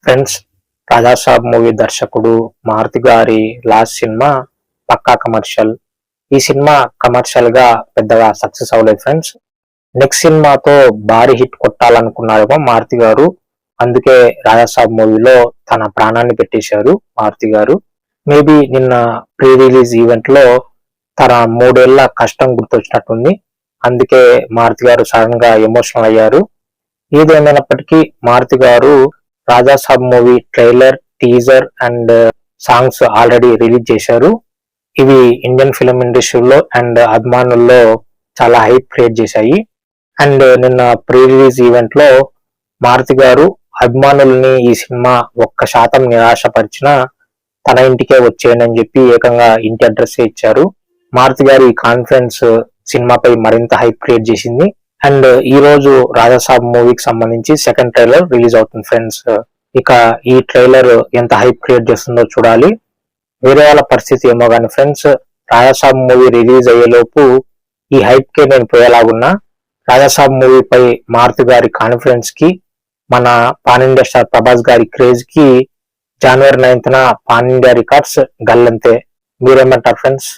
Friends, Raja Saab movie దర్శకుడు మారుతి గారి last cinema పక్కా commercial. ఈ సినిమా కమర్షియల్ గా పెద్దగా సక్సెస్ అవ్వలేదు ఫ్రెండ్స్. నెక్స్ట్ సినిమాతో భారీ హిట్ కొట్టాలనుకున్నారేమో మారుతి గారు. అందుకే రాజాసాబ్ మూవీలో తన ప్రాణాన్ని పెట్టేశారు మారుతి గారు. మేబీ నిన్న ప్రీ రిలీజ్ ఈవెంట్ లో తన 3 ఏళ్ల కష్టం గుర్తొచ్చినట్టుంది. అందుకే మారుతి గారు సడన్ గా ఎమోషనల్ అయ్యారు. ఏదేమైనప్పటికీ మారుతి గారు Raja Saab movie trailer, teaser and songs already release చేశారు. ఇవి ఇండియన్ ఫిలిం ఇండస్ట్రీలో అండ్ అభిమానుల్లో చాలా హైప్ క్రియేట్ చేశాయి. అండ్ నిన్న ప్రీ రిలీజ్ ఈవెంట్ లో మారుతి గారు అభిమానుల్ని ఈ సినిమా 1% నిరాశపరిచిన తన ఇంటికే వచ్చేయండి అని చెప్పి ఏకంగా ఇంటి అడ్రస్ ఇచ్చారు. మారుతి గారి ఈ కాన్ఫిడెన్స్ సినిమాపై మరింత హైప్ క్రియేట్ చేసింది. అండ్ ఈ రోజు రాజాసాబ్ మూవీకి సంబంధించి సెకండ్ ట్రైలర్ రిలీజ్ అవుతుంది ఫ్రెండ్స్. ఇక ఈ ట్రైలర్ ఎంత హైప్ క్రియేట్ చేస్తుందో చూడాలి. వేరే వాళ్ళ పరిస్థితి ఏమో కానీ ఫ్రెండ్స్, రాజాసాబ్ మూవీ రిలీజ్ అయ్యేలోపు ఈ హైప్ కి నేను పోయేలాగున్నా. రాజాసాబ్ మూవీపై మారుతి గారి కాన్ఫిడెన్స్ కి, మన పాన్ ఇండియా స్టార్ ప్రభాస్ గారి క్రేజ్ కి January 9th pan India records గల్లంతే. మీరేమంటారు ఫ్రెండ్స్?